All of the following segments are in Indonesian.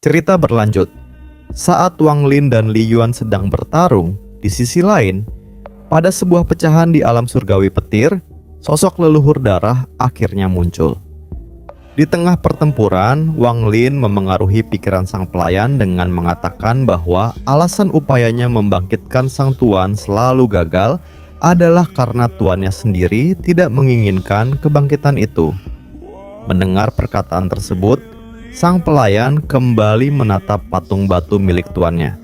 Cerita berlanjut. Saat Wang Lin dan Li Yuan sedang bertarung, di sisi lain, pada sebuah pecahan di alam surgawi petir, sosok leluhur darah akhirnya muncul. Di tengah pertempuran, Wang Lin memengaruhi pikiran sang pelayan dengan mengatakan bahwa alasan upayanya membangkitkan sang tuan selalu gagal adalah karena tuannya sendiri tidak menginginkan kebangkitan itu. Mendengar perkataan tersebut, sang pelayan kembali menatap patung batu milik tuannya.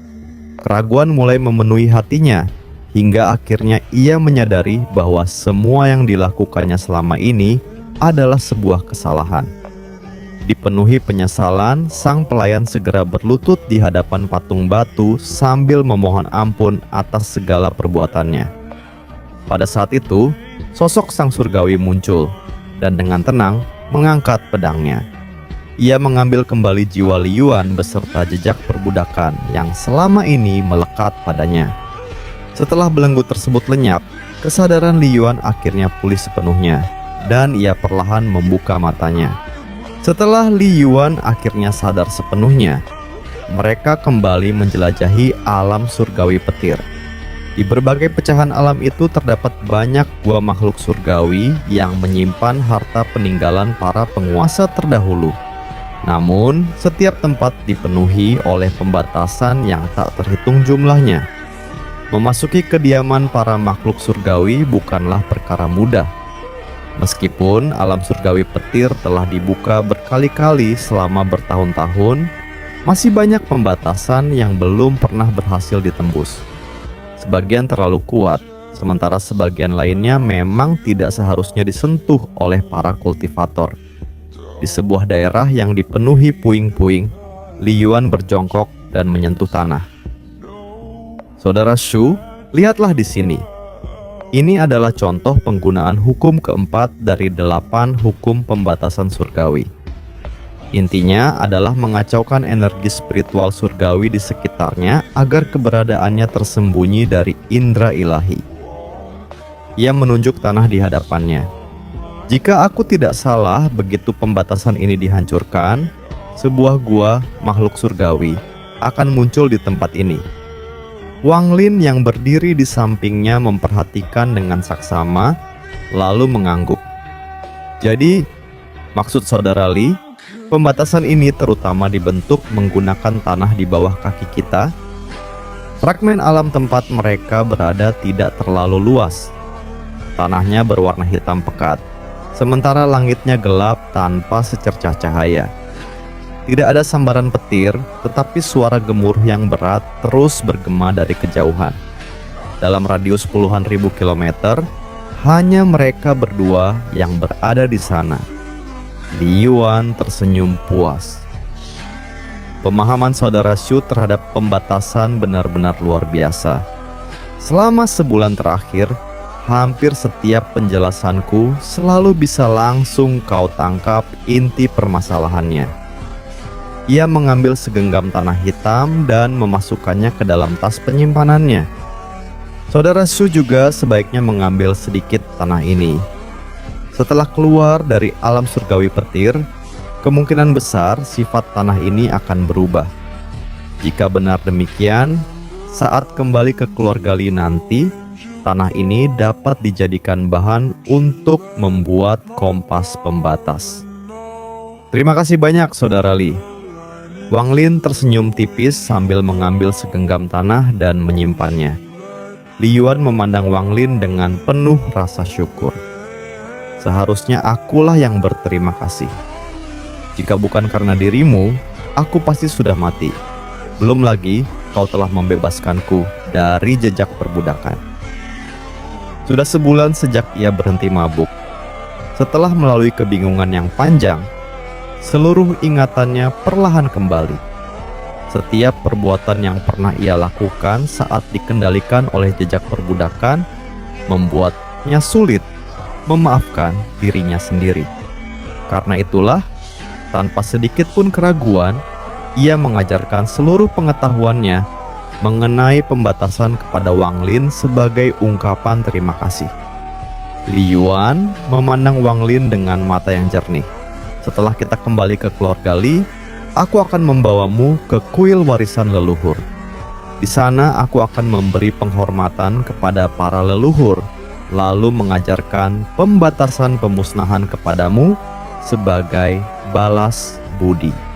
Keraguan mulai memenuhi hatinya, hingga akhirnya ia menyadari bahwa semua yang dilakukannya selama ini adalah sebuah kesalahan. Dipenuhi penyesalan, sang pelayan segera berlutut di hadapan patung batu sambil memohon ampun atas segala perbuatannya. Pada saat itu, sosok sang surgawi muncul dan dengan tenang mengangkat pedangnya. Ia mengambil kembali jiwa Li Yuan beserta jejak perbudakan yang selama ini melekat padanya. Setelah belenggu tersebut lenyap, kesadaran Li Yuan akhirnya pulih sepenuhnya dan ia perlahan membuka matanya. Setelah Li Yuan akhirnya sadar sepenuhnya, mereka kembali menjelajahi alam surgawi petir. Di berbagai pecahan alam itu terdapat banyak gua makhluk surgawi yang menyimpan harta peninggalan para penguasa terdahulu. Namun, setiap tempat dipenuhi oleh pembatasan yang tak terhitung jumlahnya. Memasuki kediaman para makhluk surgawi bukanlah perkara mudah. Meskipun alam surgawi petir telah dibuka berkali-kali selama bertahun-tahun, masih banyak pembatasan yang belum pernah berhasil ditembus. Sebagian terlalu kuat, sementara sebagian lainnya memang tidak seharusnya disentuh oleh para kultivator. Di sebuah daerah yang dipenuhi puing-puing, Li Yuan berjongkok dan menyentuh tanah. Saudara Shu, lihatlah di sini. Ini adalah contoh penggunaan hukum keempat dari 8 hukum pembatasan surgawi. Intinya adalah mengacaukan energi spiritual surgawi di sekitarnya agar keberadaannya tersembunyi dari indera ilahi. Ia menunjuk tanah di hadapannya. Jika aku tidak salah, begitu pembatasan ini dihancurkan, sebuah gua makhluk surgawi akan muncul di tempat ini. Wang Lin yang berdiri di sampingnya memperhatikan dengan saksama, lalu mengangguk. Jadi, maksud saudara Li, pembatasan ini terutama dibentuk menggunakan tanah di bawah kaki kita. Fragmen alam tempat mereka berada tidak terlalu luas. Tanahnya berwarna hitam pekat, sementara langitnya gelap tanpa secercah cahaya. Tidak ada sambaran petir, tetapi suara gemuruh yang berat terus bergema dari kejauhan. Dalam radius puluhan ribu kilometer, hanya mereka berdua yang berada di sana. Li Yuan tersenyum puas. Pemahaman saudara Shu terhadap pembatasan benar-benar luar biasa. Selama sebulan terakhir, hampir setiap penjelasanku selalu bisa langsung kau tangkap inti permasalahannya. Ia mengambil segenggam tanah hitam dan memasukkannya ke dalam tas penyimpanannya. Saudara Shu juga sebaiknya mengambil sedikit tanah ini. Setelah keluar dari alam surgawi petir, kemungkinan besar sifat tanah ini akan berubah. Jika benar demikian, saat kembali ke keluarga Li nanti, tanah ini dapat dijadikan bahan untuk membuat kompas pembatas. Terima kasih banyak, saudara Li. Wang Lin tersenyum tipis sambil mengambil segenggam tanah dan menyimpannya. Li Yuan memandang Wang Lin dengan penuh rasa syukur. Seharusnya akulah yang berterima kasih. Jika bukan karena dirimu, aku pasti sudah mati. Belum lagi, kau telah membebaskanku dari jejak perbudakan. Sudah sebulan sejak ia berhenti mabuk. Setelah melalui kebingungan yang panjang, seluruh ingatannya perlahan kembali. Setiap perbuatan yang pernah ia lakukan saat dikendalikan oleh jejak perbudakan membuatnya sulit memaafkan dirinya sendiri. Karena itulah, tanpa sedikit pun keraguan, ia mengajarkan seluruh pengetahuannya mengenai pembatasan kepada Wang Lin sebagai ungkapan terima kasih. Li Yuan memandang Wang Lin dengan mata yang jernih. Setelah kita kembali ke keluarga Li, aku akan membawamu ke kuil warisan leluhur. Di sana aku akan memberi penghormatan kepada para leluhur, lalu mengajarkan pembatasan pemusnahan kepadamu sebagai balas budi.